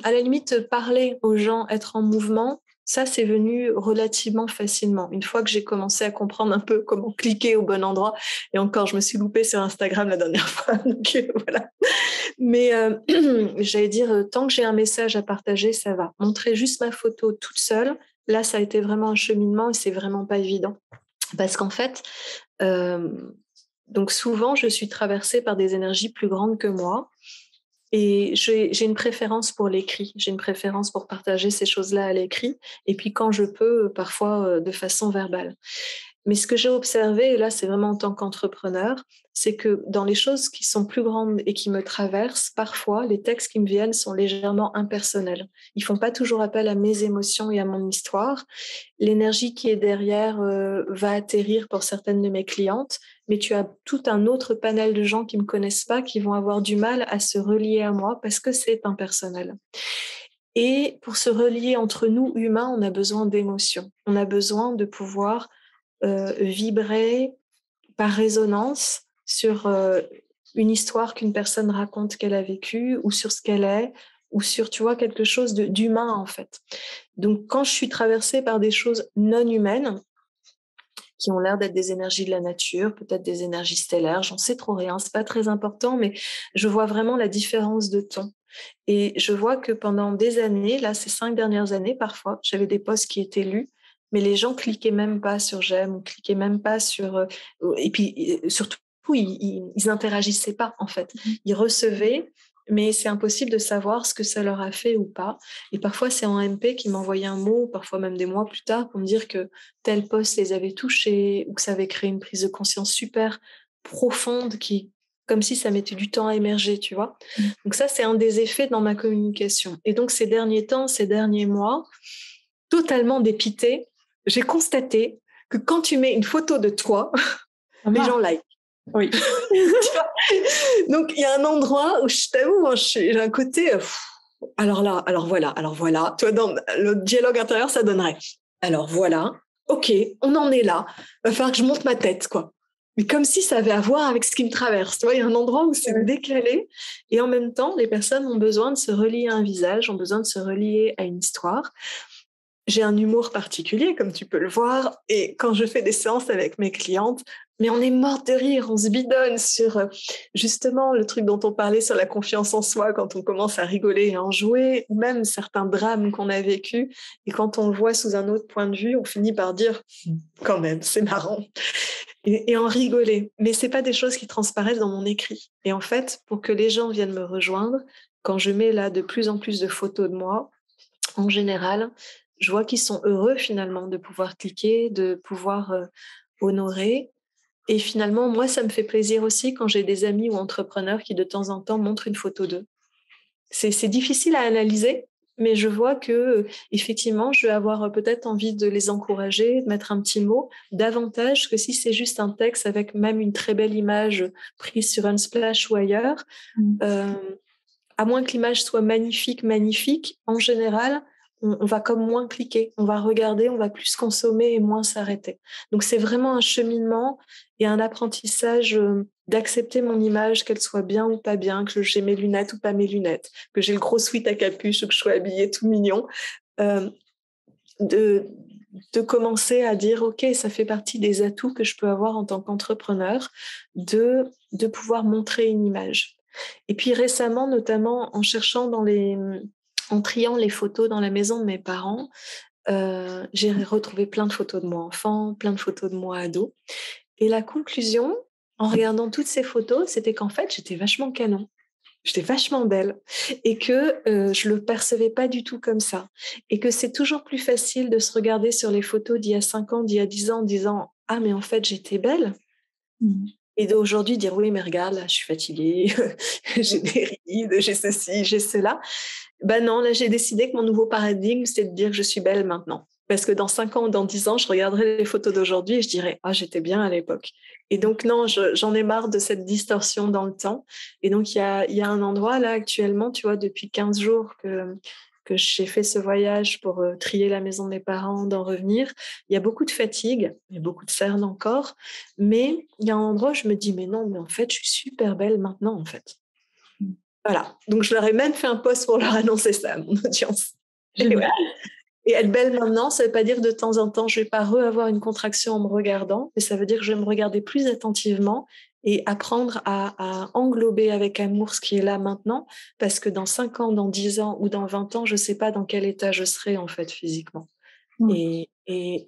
S2: À la limite, parler aux gens, être en mouvement, ça, c'est venu relativement facilement. Une fois que j'ai commencé à comprendre un peu comment cliquer au bon endroit, et encore, je me suis loupée sur Instagram la dernière fois, donc voilà. Mais j'allais dire, tant que j'ai un message à partager, ça va. Montrer juste ma photo toute seule, là, ça a été vraiment un cheminement et c'est vraiment pas évident. Parce qu'en fait, donc souvent, je suis traversée par des énergies plus grandes que moi. Et j'ai une préférence pour l'écrit, j'ai une préférence pour partager ces choses-là à l'écrit, et puis quand je peux, parfois de façon verbale. Mais ce que j'ai observé, et là c'est vraiment en tant qu'entrepreneur, c'est que dans les choses qui sont plus grandes et qui me traversent, parfois les textes qui me viennent sont légèrement impersonnels. Ils font pas toujours appel à mes émotions et à mon histoire. L'énergie qui est derrière va atterrir pour certaines de mes clientes, mais tu as tout un autre panel de gens qui me connaissent pas, qui vont avoir du mal à se relier à moi parce que c'est impersonnel. Et pour se relier entre nous humains, on a besoin d'émotions. On a besoin de pouvoir vibrer par résonance sur une histoire qu'une personne raconte qu'elle a vécue ou sur ce qu'elle est ou sur, tu vois, quelque chose d'humain en fait. Donc quand je suis traversée par des choses non humaines, qui ont l'air d'être des énergies de la nature, peut-être des énergies stellaires, j'en sais trop rien, c'est pas très important, mais je vois vraiment la différence de ton. Et je vois que pendant des années, là, ces 5 dernières années, parfois, j'avais des posts qui étaient lus, mais les gens cliquaient même pas sur j'aime ou cliquaient même pas sur... et puis, surtout, ils interagissaient pas, en fait. Ils recevaient, mais c'est impossible de savoir ce que ça leur a fait ou pas. Et parfois, c'est en MP qui m'envoyait un mot, parfois même des mois plus tard, pour me dire que tel post les avait touchés ou que ça avait créé une prise de conscience super profonde comme si ça mettait du temps à émerger, tu vois. Donc ça, c'est un des effets dans ma communication. Et donc, ces derniers temps, ces derniers mois, totalement dépitée, j'ai constaté que quand tu mets une photo de toi, les gens like.
S1: Oui.
S2: Donc, il y a un endroit où je t'avoue, j'ai un côté... alors là, alors voilà. Tu vois, dans le dialogue intérieur, ça donnerait. Alors voilà, ok, on en est là. Il va falloir que je monte ma tête, quoi. mais comme si ça avait à voir avec ce qui me traverse. Tu vois, il y a un endroit où c'est décalé et en même temps, les personnes ont besoin de se relier à un visage, ont besoin de se relier à une histoire. J'ai un humour particulier, comme tu peux le voir, et quand je fais des séances avec mes clientes, mais on est morte de rire, on se bidonne sur justement le truc dont on parlait sur la confiance en soi, quand on commence à rigoler et en jouer, ou même certains drames qu'on a vécus, et quand on le voit sous un autre point de vue, on finit par dire quand même, c'est marrant, et en rigoler. Mais c'est pas des choses qui transparaissent dans mon écrit. Et en fait, pour que les gens viennent me rejoindre, quand je mets là de plus en plus de photos de moi, en général, je vois qu'ils sont heureux finalement de pouvoir cliquer, de pouvoir honorer. Et finalement, moi, ça me fait plaisir aussi quand j'ai des amis ou entrepreneurs qui de temps en temps montrent une photo d'eux. C'est difficile à analyser, mais je vois que effectivement, je vais avoir peut-être envie de les encourager, de mettre un petit mot, davantage que si c'est juste un texte avec même une très belle image prise sur Unsplash ou ailleurs. À moins que l'image soit magnifique, en général, on va comme moins cliquer, on va regarder, on va plus consommer et moins s'arrêter. Donc c'est vraiment un cheminement et un apprentissage d'accepter mon image, qu'elle soit bien ou pas bien, que j'ai mes lunettes ou pas mes lunettes, que j'ai le gros sweat à capuche ou que je sois habillée tout mignon. De commencer à dire, OK, ça fait partie des atouts que je peux avoir en tant qu'entrepreneur, de pouvoir montrer une image. Et puis récemment, notamment en en triant les photos dans la maison de mes parents, j'ai retrouvé plein de photos de moi enfant, plein de photos de moi ado. Et la conclusion, en regardant toutes ces photos, c'était qu'en fait, j'étais vachement canon. J'étais vachement belle et que je le percevais pas du tout comme ça. Et que c'est toujours plus facile de se regarder sur les photos d'il y a 5 ans, d'il y a 10 ans, en disant « Ah, mais en fait, j'étais belle ». Et d'aujourd'hui dire oui, mais regarde, là, je suis fatiguée, j'ai des rides, j'ai ceci, j'ai cela. Ben non, là, j'ai décidé que mon nouveau paradigme, c'est de dire que je suis belle maintenant. Parce que dans 5 ans ou dans 10 ans, je regarderai les photos d'aujourd'hui et je dirai ah, j'étais bien à l'époque. Et donc, non, j'en ai marre de cette distorsion dans le temps. Et donc, il y a un endroit là actuellement, tu vois, depuis 15 jours que j'ai fait ce voyage pour trier la maison de mes parents, d'en revenir. Il y a beaucoup de fatigue, il y a beaucoup de cernes encore, mais il y a un endroit où je me dis, mais non, mais en fait, je suis super belle maintenant, en fait. Voilà. Donc, je leur ai même fait un post pour leur annoncer ça à mon audience. Et être belle maintenant, ça ne veut pas dire de temps en temps, je ne vais pas avoir une contraction en me regardant, mais ça veut dire que je vais me regarder plus attentivement et apprendre à englober avec amour ce qui est là maintenant, parce que dans 5 ans, dans 10 ans ou dans 20 ans, je ne sais pas dans quel état je serai en fait physiquement. Et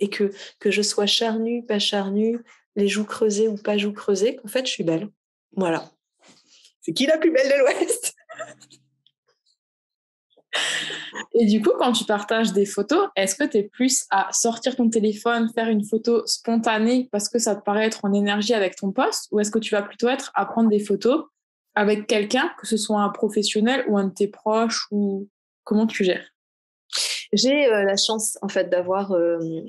S2: que je sois charnue, pas charnue, les joues creusées ou pas joues creusées, qu'en fait, je suis belle. Voilà. C'est qui la plus belle de l'Ouest?
S1: Et du coup, quand tu partages des photos, est-ce que tu es plus à sortir ton téléphone, faire une photo spontanée parce que ça te paraît être en énergie avec ton poste, ou est-ce que tu vas plutôt être à prendre des photos avec quelqu'un, que ce soit un professionnel ou un de tes proches, ou comment tu gères?
S2: J'ai la chance en fait d'avoir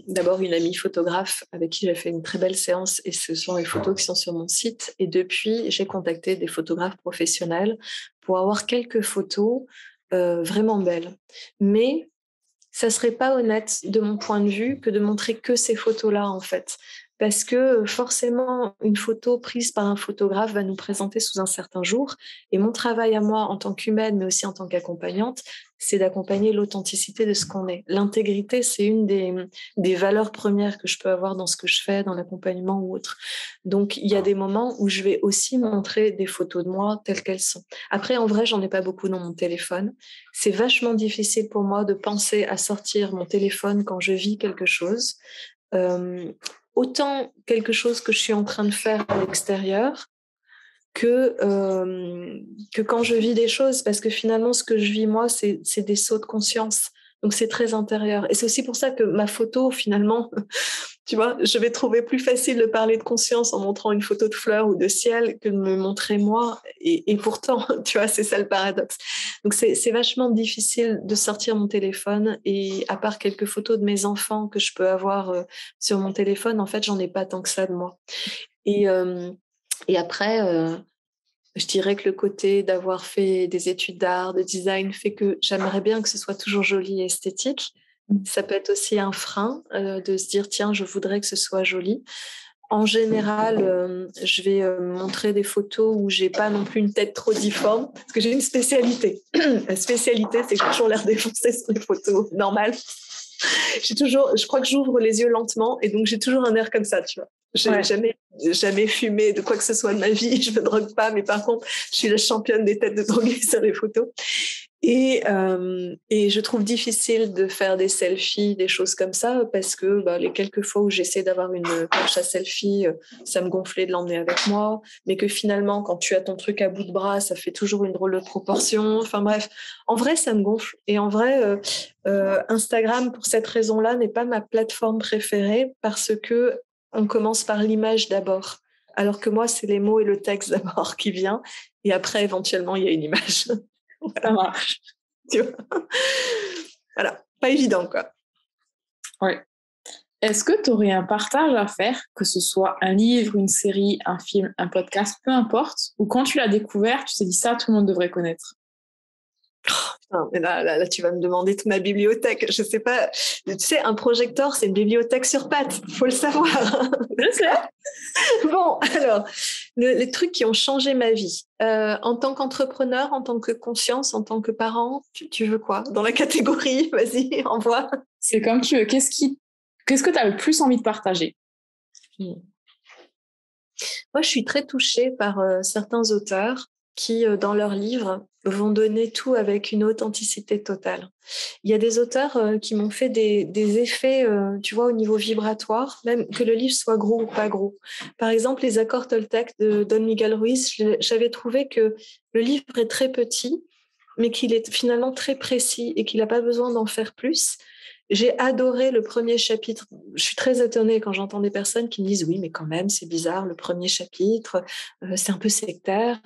S2: d'abord une amie photographe avec qui j'ai fait une très belle séance et ce sont les photos qui sont sur mon site. Et depuis, j'ai contacté des photographes professionnels pour avoir quelques photos vraiment belles. Mais ça serait pas honnête de mon point de vue que de montrer que ces photos-là en fait. Parce que forcément, une photo prise par un photographe va nous présenter sous un certain jour. Et mon travail à moi en tant qu'humaine, mais aussi en tant qu'accompagnante, c'est d'accompagner l'authenticité de ce qu'on est. L'intégrité, c'est une des valeurs premières que je peux avoir dans ce que je fais, dans l'accompagnement ou autre. Donc, il y a des moments où je vais aussi montrer des photos de moi telles qu'elles sont. Après, en vrai, j'en ai pas beaucoup dans mon téléphone. C'est vachement difficile pour moi de penser à sortir mon téléphone quand je vis quelque chose. Autant quelque chose que je suis en train de faire à l'extérieur que quand je vis des choses, parce que finalement, ce que je vis, moi, c'est des sauts de conscience. Donc, c'est très intérieur. Et c'est aussi pour ça que ma photo, finalement, tu vois, je vais trouver plus facile de parler de conscience en montrant une photo de fleurs ou de ciel que de me montrer moi. Et pourtant, tu vois, c'est ça le paradoxe. Donc, c'est vachement difficile de sortir mon téléphone. Et à part quelques photos de mes enfants que je peux avoir sur mon téléphone, en fait, j'en ai pas tant que ça de moi. Et après, je dirais que le côté d'avoir fait des études d'art, de design, fait que j'aimerais bien que ce soit toujours joli et esthétique. Ça peut être aussi un frein de se dire, tiens, je voudrais que ce soit joli. En général, je vais montrer des photos où j'ai pas non plus une tête trop difforme, parce que j'ai une spécialité. La spécialité, c'est que j'ai toujours l'air défoncée sur les photos normales. Je crois que j'ouvre les yeux lentement, et donc j'ai toujours un air comme ça, tu vois. J'ai jamais fumé de quoi que ce soit de ma vie, je me drogue pas, mais par contre, je suis la championne des têtes de drogués sur les photos. Et je trouve difficile de faire des selfies, des choses comme ça, parce que les quelques fois où j'essaie d'avoir une planche à selfie, ça me gonflait de l'emmener avec moi, mais que finalement, quand tu as ton truc à bout de bras, ça fait toujours une drôle de proportion. Enfin bref, en vrai, ça me gonfle. Et en vrai, Instagram, pour cette raison-là, n'est pas ma plateforme préférée, parce que on commence par l'image d'abord. Alors que moi, c'est les mots et le texte d'abord qui vient, et après, éventuellement, il y a une image.
S1: Voilà. Ça marche.
S2: Tu vois. Voilà, pas évident, quoi.
S1: Ouais. Est-ce que tu aurais un partage à faire, que ce soit un livre, une série, un film, un podcast, peu importe, ou quand tu l'as découvert, tu t'es dit ça, tout le monde devrait connaître?
S2: Putain, mais là, tu vas me demander toute ma bibliothèque. Je sais pas. Tu sais, un projecteur, c'est une bibliothèque sur pattes. Faut le savoir.
S1: Je sais.
S2: Bon, alors, les trucs qui ont changé ma vie. En tant qu'entrepreneur, en tant que conscience, en tant que parent, tu veux quoi? Dans la catégorie, vas-y, envoie.
S1: C'est comme tu veux. Qu'est-ce que tu as le plus envie de partager?
S2: Moi, je suis très touchée par certains auteurs qui, dans leurs livres, vont donner tout avec une authenticité totale. Il y a des auteurs qui m'ont fait des effets, tu vois, au niveau vibratoire, même que le livre soit gros ou pas gros. Par exemple, les accords Toltec de Don Miguel Ruiz, j'avais trouvé que le livre est très petit, mais qu'il est finalement très précis et qu'il n'a pas besoin d'en faire plus. J'ai adoré le premier chapitre. Je suis très étonnée quand j'entends des personnes qui me disent « Oui, mais quand même, c'est bizarre, le premier chapitre, c'est un peu sectaire ».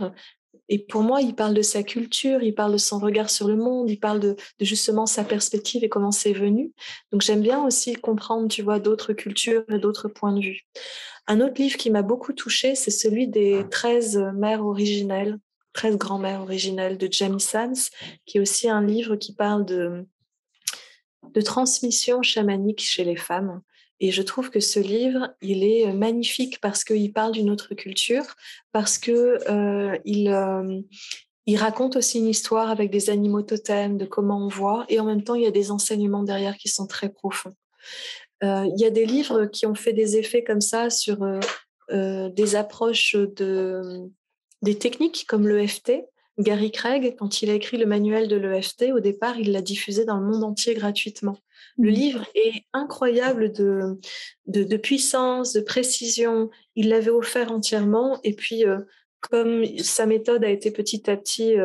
S2: Et pour moi, il parle de sa culture, il parle de son regard sur le monde, il parle de justement sa perspective et comment c'est venu. Donc j'aime bien aussi comprendre, tu vois, d'autres cultures et d'autres points de vue. Un autre livre qui m'a beaucoup touchée, c'est celui des 13 mères originelles, 13 grand-mères originelles de Jamie Sands, qui est aussi un livre qui parle de transmission chamanique chez les femmes. Et je trouve que ce livre, il est magnifique parce qu'il parle d'une autre culture, parce que il raconte aussi une histoire avec des animaux totems, de comment on voit, et en même temps, il y a des enseignements derrière qui sont très profonds. Il y a des livres qui ont fait des effets comme ça sur des approches des techniques comme l'EFT. Gary Craig, quand il a écrit le manuel de l'EFT, au départ, il l'a diffusé dans le monde entier gratuitement. Le livre est incroyable de puissance, de précision. Il l'avait offert entièrement. Et puis, comme sa méthode a été petit à petit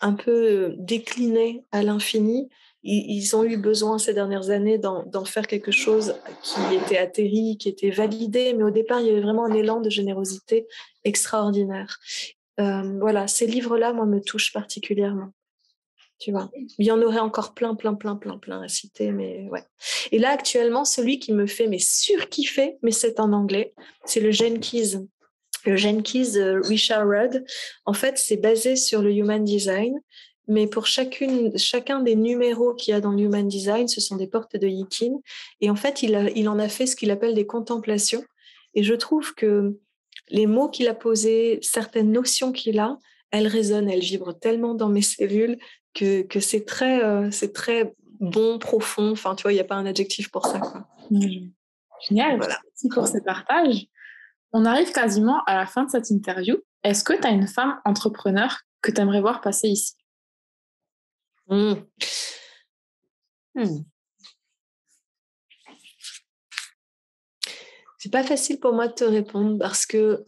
S2: un peu déclinée à l'infini, ils ont eu besoin ces dernières années d'en faire quelque chose qui était atterri, qui était validé. Mais au départ, il y avait vraiment un élan de générosité extraordinaire. Voilà, ces livres-là, moi, me touchent particulièrement. Tu vois, il y en aurait encore plein à citer, mais ouais. Et là, actuellement, celui qui me fait surkiffer, mais c'est en anglais, c'est le Gene Keys. Le Gene Keys Richard Rudd, en fait, c'est basé sur le Human Design, mais pour chacun des numéros qu'il y a dans le Human Design, ce sont des portes de Yikin. Et en fait, il en a fait ce qu'il appelle des contemplations. Et je trouve que les mots qu'il a posés, certaines notions qu'il a, elles résonnent, elles vibrent tellement dans mes cellules que c'est très bon, profond. Enfin, tu vois, il n'y a pas un adjectif pour ça, quoi.
S1: Génial. Voilà. Merci pour ces partages. On arrive quasiment à la fin de cette interview. Est-ce que tu as une femme entrepreneur que tu aimerais voir passer ici?
S2: C'est pas facile pour moi de te répondre parce que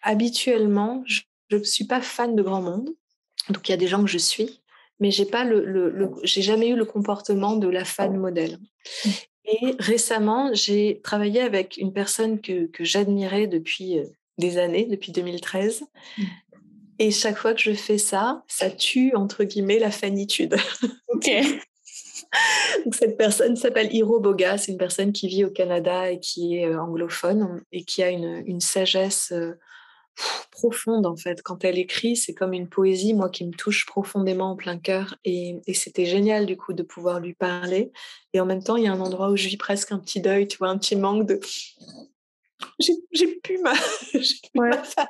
S2: habituellement, je ne suis pas fan de grand monde. Donc il y a des gens que je suis, mais j'ai jamais eu le comportement de la fan modèle. Et récemment, j'ai travaillé avec une personne que j'admirais depuis des années, depuis 2013. Et chaque fois que je fais ça, ça tue, entre guillemets, la fanitude.
S1: Ok.
S2: Donc, cette personne s'appelle Hiro Boga. C'est une personne qui vit au Canada et qui est anglophone et qui a une sagesse profonde, en fait. Quand elle écrit, c'est comme une poésie, moi, qui me touche profondément en plein cœur. Et c'était génial, du coup, de pouvoir lui parler. Et en même temps, il y a un endroit où je vis presque un petit deuil, tu vois, un petit manque j'ai plus ma femme.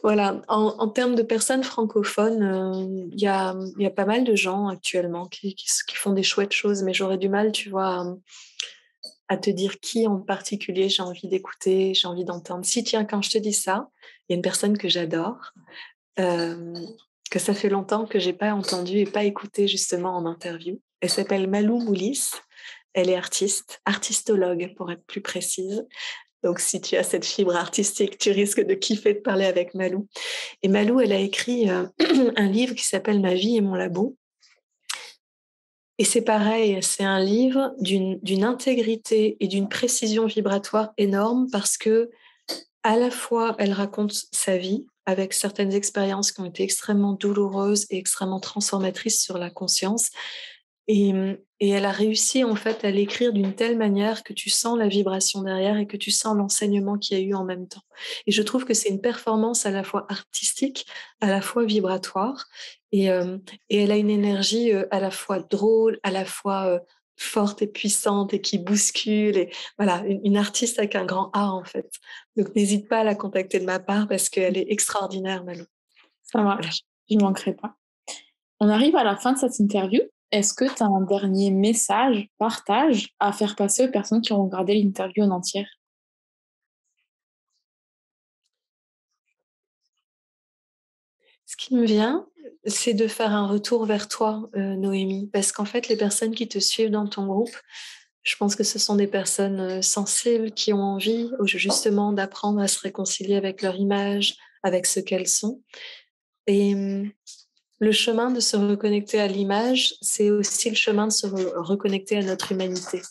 S2: Voilà, en termes de personnes francophones, il y a pas mal de gens actuellement qui font des chouettes choses, mais j'aurais du mal, tu vois, à te dire qui en particulier j'ai envie d'écouter, j'ai envie d'entendre. Si, tiens, quand je te dis ça, il y a une personne que j'adore, que ça fait longtemps que j'ai pas entendue et pas écoutée justement en interview. Elle s'appelle Malou Moulis. Elle est artistologue pour être plus précise. Donc, si tu as cette fibre artistique, tu risques de kiffer de parler avec Malou. Et Malou, elle a écrit un livre qui s'appelle Ma vie et mon labo. Et c'est pareil, c'est un livre d'une intégrité et d'une précision vibratoire énorme parce que à la fois, elle raconte sa vie avec certaines expériences qui ont été extrêmement douloureuses et extrêmement transformatrices sur la conscience. Et elle a réussi en fait à l'écrire d'une telle manière que tu sens la vibration derrière et que tu sens l'enseignement qu'il y a eu en même temps. Et je trouve que c'est une performance à la fois artistique, à la fois vibratoire. Et elle a une énergie à la fois drôle, à la fois forte et puissante et qui bouscule. Et voilà, une artiste avec un grand A en fait. Donc n'hésite pas à la contacter de ma part parce qu'elle est extraordinaire, Malou.
S1: Ça marche, je ne manquerai pas. On arrive à la fin de cette interview. Est-ce que tu as un dernier message, partage à faire passer aux personnes qui ont regardé l'interview en entière?
S2: Ce qui me vient, c'est de faire un retour vers toi, Noémie, parce qu'en fait, les personnes qui te suivent dans ton groupe, je pense que ce sont des personnes sensibles qui ont envie justement d'apprendre à se réconcilier avec leur image, avec ce qu'elles sont. Et le chemin de se reconnecter à l'image, c'est aussi le chemin de se reconnecter à notre humanité.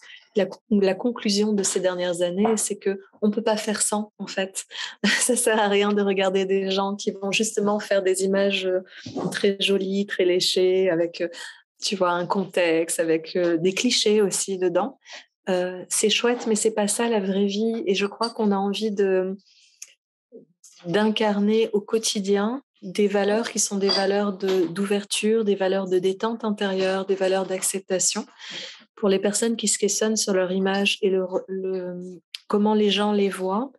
S2: La conclusion de ces dernières années, c'est que on peut pas faire sans, en fait. Ça sert à rien de regarder des gens qui vont justement faire des images très jolies, très léchées, avec, tu vois, un contexte, avec des clichés aussi dedans. C'est chouette, mais c'est pas ça la vraie vie. Et je crois qu'on a envie d'incarner au quotidien des valeurs qui sont des valeurs d'ouverture, des valeurs de détente intérieure, des valeurs d'acceptation. Pour les personnes qui se questionnent sur leur image et comment les gens les voient,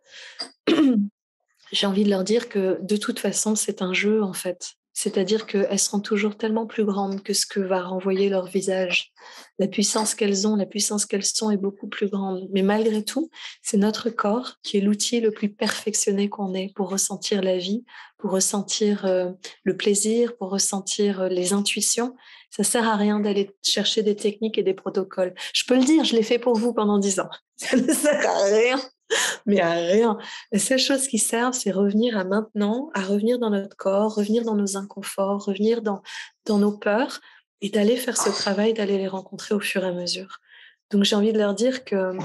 S2: j'ai envie de leur dire que de toute façon, c'est un jeu en fait. C'est-à-dire qu'elles seront toujours tellement plus grandes que ce que va renvoyer leur visage. La puissance qu'elles ont, la puissance qu'elles sont est beaucoup plus grande. Mais malgré tout, c'est notre corps qui est l'outil le plus perfectionné qu'on ait pour ressentir la vie, pour ressentir le plaisir, pour ressentir les intuitions. Ça sert à rien d'aller chercher des techniques et des protocoles. Je peux le dire, je l'ai fait pour vous pendant 10 ans. Ça ne sert à rien. Mais à rien. La seule chose qui sert, c'est revenir à maintenant, à revenir dans notre corps, revenir dans nos inconforts, revenir dans nos peurs et d'aller faire ce travail, d'aller les rencontrer au fur et à mesure. Donc j'ai envie de leur dire que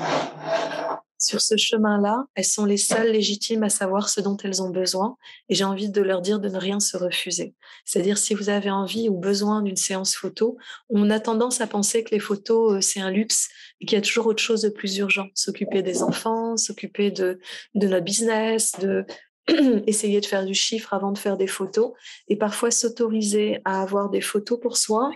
S2: sur ce chemin-là, elles sont les seules légitimes à savoir ce dont elles ont besoin. Et j'ai envie de leur dire de ne rien se refuser. C'est-à-dire, si vous avez envie ou besoin d'une séance photo, on a tendance à penser que les photos, c'est un luxe et qu'il y a toujours autre chose de plus urgent. S'occuper des enfants, s'occuper de notre business, essayer de faire du chiffre avant de faire des photos. Et parfois, s'autoriser à avoir des photos pour soi,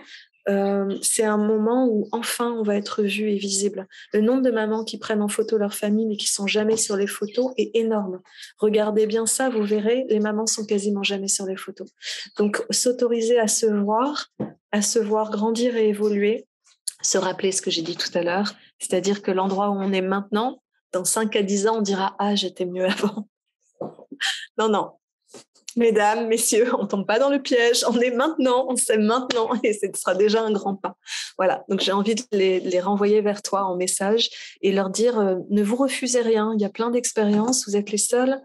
S2: c'est un moment où enfin on va être vu et visible. Le nombre de mamans qui prennent en photo leur famille mais qui sont jamais sur les photos est énorme. Regardez bien ça, vous verrez, les mamans sont quasiment jamais sur les photos. Donc s'autoriser à se voir grandir et évoluer, se rappeler ce que j'ai dit tout à l'heure, c'est-à-dire que l'endroit où on est maintenant, dans 5 à 10 ans, on dira « Ah, j'étais mieux avant ». Non, non. Mesdames, messieurs, on tombe pas dans le piège. On est maintenant, on s'aime maintenant et ce sera déjà un grand pas. Voilà. Donc, j'ai envie de les renvoyer vers toi en message et leur dire ne vous refusez rien. Il y a plein d'expériences. Vous êtes les seuls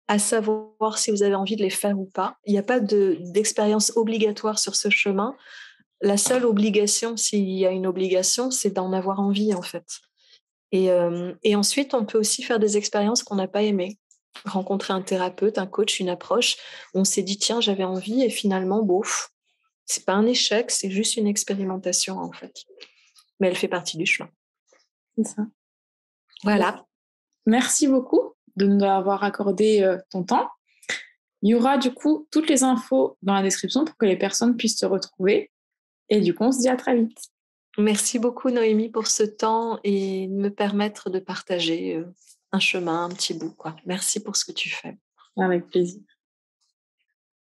S2: à savoir si vous avez envie de les faire ou pas. Il n'y a pas d'expérience obligatoire sur ce chemin. La seule obligation, s'il y a une obligation, c'est d'en avoir envie, en fait. Et ensuite, on peut aussi faire des expériences qu'on n'a pas aimées. Rencontrer un thérapeute, un coach, une approche, on s'est dit tiens, j'avais envie et finalement, bof, c'est pas un échec, c'est juste une expérimentation en fait. Mais elle fait partie du chemin.
S1: C'est ça.
S2: Voilà.
S1: Merci beaucoup de nous avoir accordé ton temps. Il y aura du coup toutes les infos dans la description pour que les personnes puissent te retrouver. Et du coup, on se dit à très vite.
S2: Merci beaucoup Noémie pour ce temps et de me permettre de partager un chemin, un petit bout, quoi. Merci pour ce que tu fais.
S1: Avec plaisir.